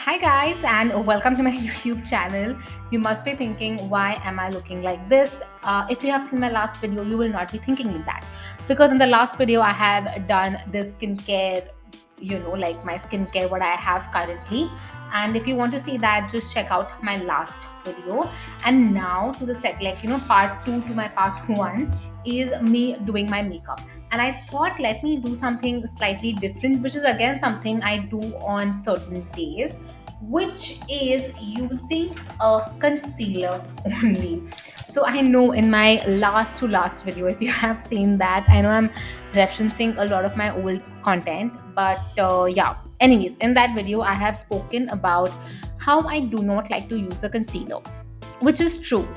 Hi guys, and welcome to my YouTube channel. You must be thinking, why am I looking like this? If you have seen my last video, you will not be thinking that, because in the last video I have done this skincare, like my skincare what I have currently. And if you want to see that, just check out my last video. And now to the set, part two to my part one is me doing my makeup. And I thought, let me do something slightly different, which is again something I do on certain days, which is using a concealer only. So I know in my last to last video, if you have seen that, I know I'm referencing a lot of my old content, but yeah. Anyways, in that video, I have spoken about how I do not like to use a concealer, which is true.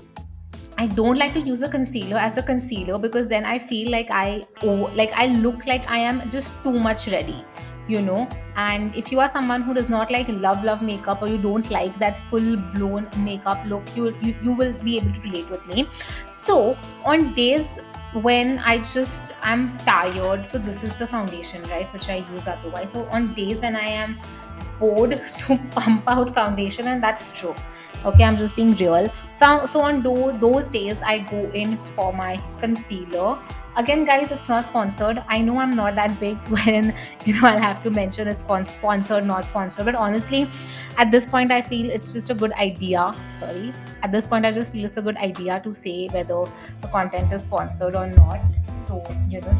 I don't like to use a concealer as a concealer because then I feel like I look like I am just too much ready, you know. And if you are someone who does not like love makeup, or you don't like that full blown makeup look, you will be able to relate with me. So on days when I'm tired, so this is the foundation, right, which I use otherwise. So on days when I am bored to pump out foundation, and that's true. Okay, I'm just being real. So on those days, I go in for my concealer. Again, guys, it's not sponsored. I know I'm not that big when I'll have to mention it's sponsored, not sponsored. But honestly, at this point, I feel it's just a good idea. Sorry, at this point, I just feel it's a good idea to say whether the content is sponsored or not. So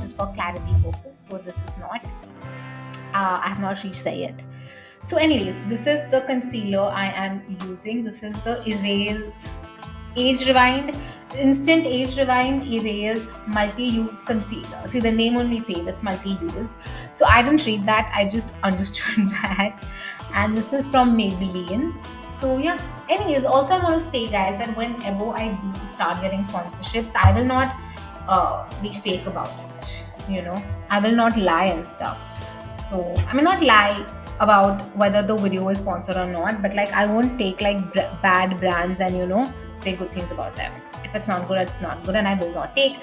just for clarity purpose. So this is not. I have not reached there yet. So, anyways, this is the concealer I am using. This is the Erase Age Rewind Instant Age Rewind Erase Multi-Use Concealer. See, the name only says it's multi-use. So I didn't read that. I just understood that. And this is from Maybelline. So yeah. Anyways, also I want to say, guys, that whenever I do start getting sponsorships, I will not be fake about it. I will not lie and stuff. So I mean, not lie about whether the video is sponsored or not, but like I won't take like bad brands and say good things about them. If it's not good, it's not good, and I will not take.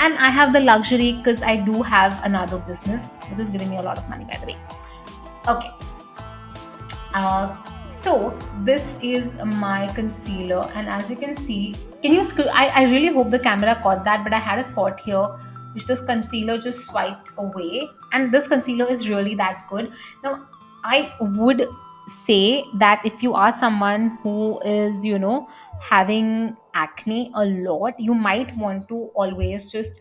And I have the luxury because I do have another business which is giving me a lot of money, by the way. Okay. So this is my concealer, and as you can see, can you I really hope the camera caught that, but I had a spot here which this concealer just swiped away, and this concealer is really that good. Now I would say that if you are someone who is having acne a lot, you might want to always just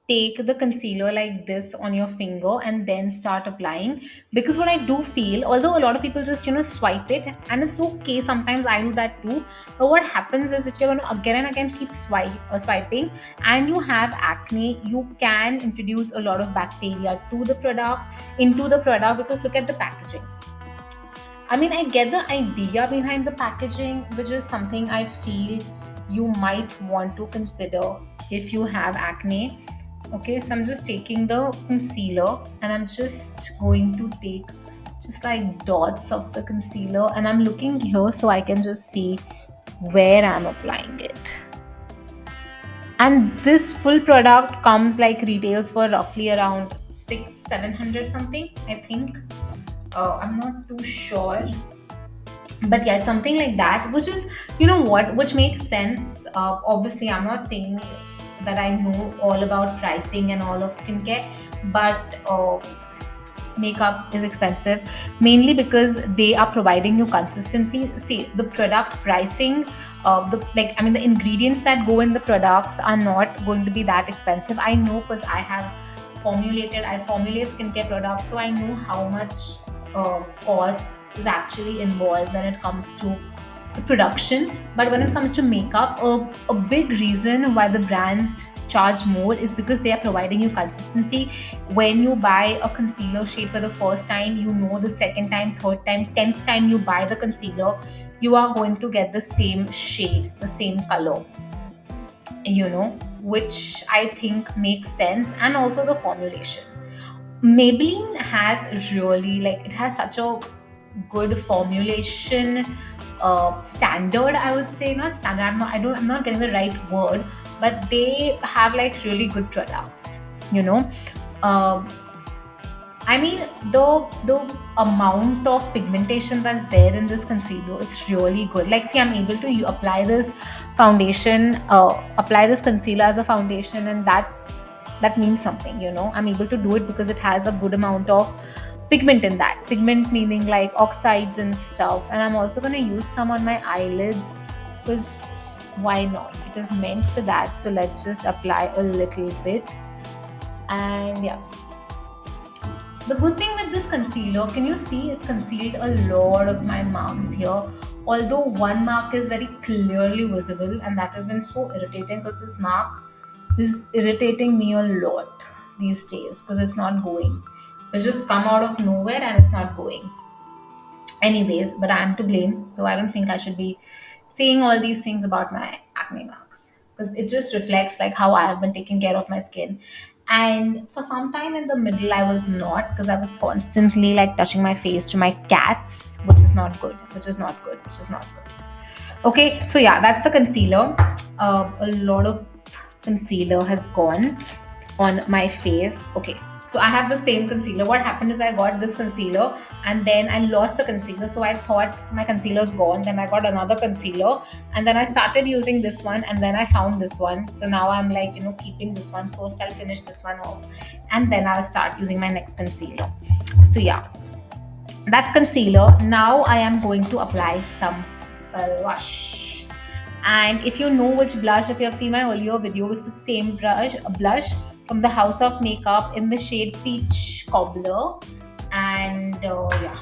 take the concealer like this on your finger and then start applying. Because what I do feel, although a lot of people just swipe it, and it's okay, sometimes I do that too, but what happens is, if you're going to again and again keep swiping and you have acne, you can introduce a lot of bacteria to the product into the product. Because look at the packaging. I mean, I get the idea behind the packaging, which is something I feel you might want to consider if you have acne. Okay, so I'm just taking the concealer and I'm just going to take just like dots of the concealer, and I'm looking here so I can just see where I'm applying it. And this full product comes like retails for roughly around 600-700 something, I think. I'm not too sure, but yeah, it's something like that, which is, which makes sense. Obviously, I'm not saying that I know all about pricing and all of skincare, but makeup is expensive, mainly because they are providing you consistency. See, the product pricing, the ingredients that go in the products are not going to be that expensive. I know, because I formulate skincare products, so I know how much cost is actually involved when it comes to the production. But when it comes to makeup, a big reason why the brands charge more is because they are providing you consistency. When you buy a concealer shade for the first time, the second time, third time, 10th time you buy the concealer, you are going to get the same shade, the same color, which I think makes sense. And also the formulation. Maybelline has really, like, it has such a good formulation standard, I would say. Not standard, I'm not getting the right word, but they have like really good products. Uh, I mean, the amount of pigmentation that's there in this concealer, it's really good. Like, see, I'm able to apply this apply this concealer as a foundation, and that means something. I'm able to do it because it has a good amount of pigment in that. Pigment meaning like oxides and stuff. And I'm also gonna use some on my eyelids because why not? It is meant for that. So let's just apply a little bit, and yeah. The good thing with this concealer, can you see it's concealed a lot of my marks here? Although one mark is very clearly visible, and that has been so irritating because this mark is irritating me a lot these days because it's not going. It's just come out of nowhere and it's not going. Anyways, but I'm to blame, so I don't think I should be saying all these things about my acne marks because it just reflects like how I have been taking care of my skin. And for some time in the middle, I was not, because I was constantly like touching my face to my cats, which is not good, which is not good, which is not good. Okay, so yeah, that's the concealer. A lot of concealer has gone on my face. Okay, so I have the same concealer. What happened is I got this concealer and then I lost the concealer. So I thought my concealer is gone. Then I got another concealer and then I started using this one and then I found this one. So now I'm like, keeping this one. First, I'll finish this one off and then I'll start using my next concealer. So yeah, that's concealer. Now I am going to apply some blush. And if you know which blush, if you have seen my earlier video, it's the same blush from the House of Makeup in the shade Peach Cobbler. And yeah,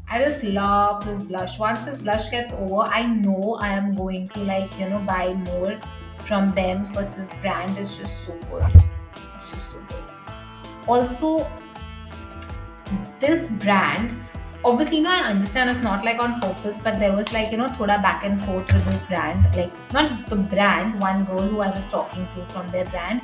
I just love this blush. Once this blush gets over, I know I am going to buy more from them because this brand is just so good. It's just so good. Also, this brand, obviously, I understand it's not like on purpose, but there was thoda back and forth with this brand, like not the brand, one girl who I was talking to from their brand,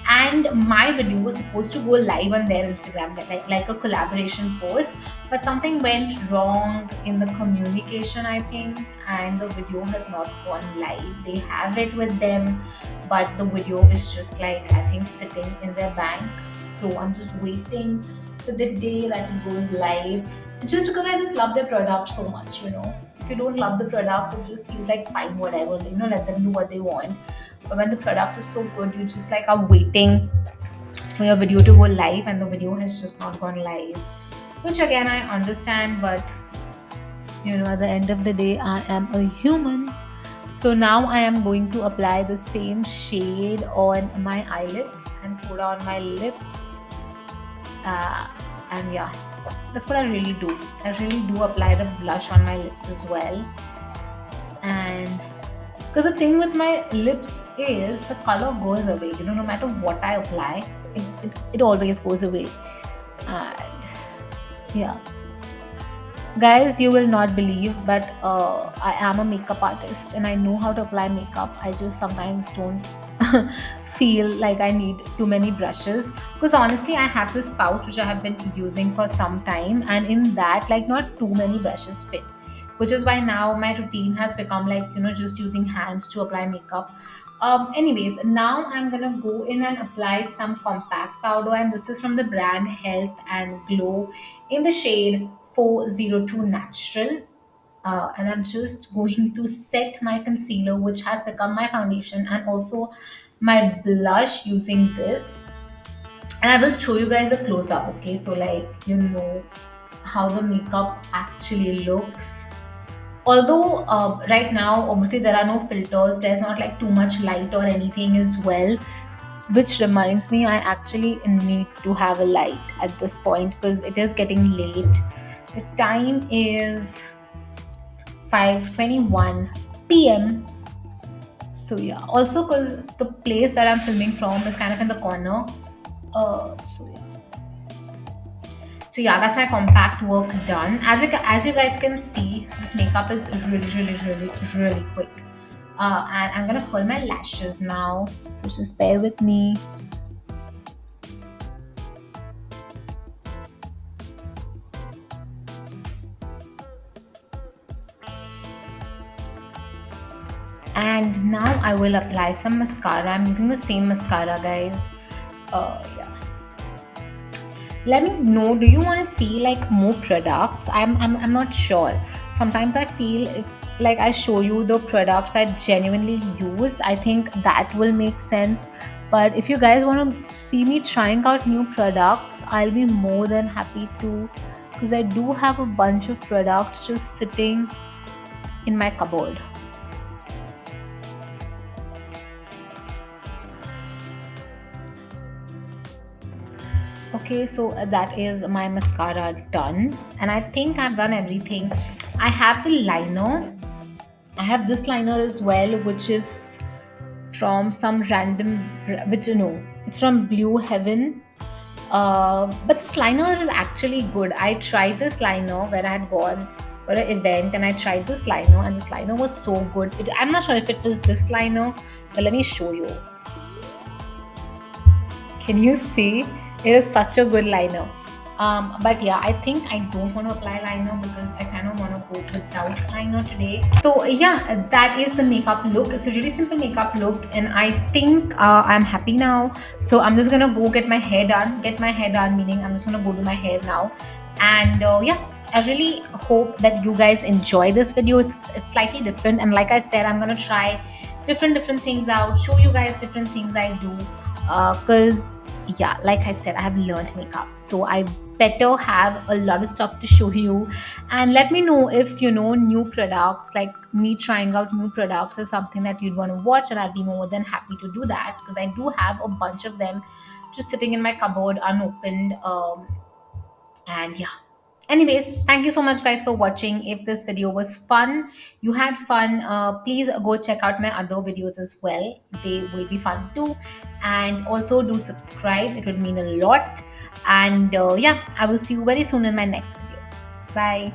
and my video was supposed to go live on their Instagram, like a collaboration post, but something went wrong in the communication, I think, and the video has not gone live. They have it with them, but the video is just I think sitting in their bank. So I'm just waiting for the day that it goes live, just because I just love their product so much. If you don't love the product, it just feels like fine, whatever, let them do what they want. But when the product is so good, you just are waiting for your video to go live and the video has just not gone live, which again I understand, but at the end of the day, I am a human. So now I am going to apply the same shade on my eyelids and put on my lips. uh, and yeah, that's what I really do. I really do apply the blush on my lips as well. And because the thing with my lips is the color goes away, no matter what I apply, it always goes away. And yeah, guys, you will not believe, but I am a makeup artist and I know how to apply makeup. I just sometimes don't feel like I need too many brushes, because honestly I have this pouch which I have been using for some time, and in that not too many brushes fit, which is why now my routine has become just using hands to apply makeup. Anyways, now I'm gonna go in and apply some compact powder, and this is from the brand Health and Glow in the shade 402 Natural. And I'm just going to set my concealer, which has become my foundation, and also my blush using this. And I will show you guys a close up, okay? So, how the makeup actually looks. Although, right now, obviously, there are no filters, there's not too much light or anything as well. Which reminds me, I actually need to have a light at this point because it is getting late. The time is 5:21 p.m. So yeah, also because the place where I'm filming from is kind of in the corner. So yeah. So yeah, that's my compact work done. As you guys can see, this makeup is really, really, really, really quick. And I'm gonna curl my lashes now. So just bear with me. And now I will apply some mascara. I'm using the same mascara, guys. Yeah. Let me know, do you want to see like more products? I'm not sure. Sometimes I feel if like I show you the products I genuinely use, I think that will make sense. But if you guys want to see me trying out new products, I'll be more than happy to, because I do have a bunch of products just sitting in my cupboard. Okay, so that is my mascara done, and I think I've done everything. I have the liner. I have this liner as well, which is from some random, which you know, it's from Blue Heaven. But this liner is actually good. I tried this liner when I had gone for an event, and I tried this liner, and this liner was so good. I'm not sure if it was this liner, but let me show you. Can you see? It is such a good liner. But yeah, I think I don't want to apply liner because I kind of want to go without liner today. So yeah, that is the makeup look. It's a really simple makeup look, and I think I'm happy now. So I'm just gonna go get my hair done. Get my hair done, meaning I'm just gonna go do my hair now. And yeah, I really hope that you guys enjoy this video. It's slightly different, and like I said, I'm gonna try different things out, show you guys different things I do, because yeah, like I said, I have learned makeup, so I better have a lot of stuff to show you. And let me know if you know new products, like me trying out new products is something that you'd want to watch, and I'll be more than happy to do that because I do have a bunch of them just sitting in my cupboard unopened. And yeah, anyways, thank you so much guys for watching. If this video was fun, you had fun, please go check out my other videos as well. They will be fun too. And also do subscribe, it would mean a lot. And yeah, I will see you very soon in my next video. Bye.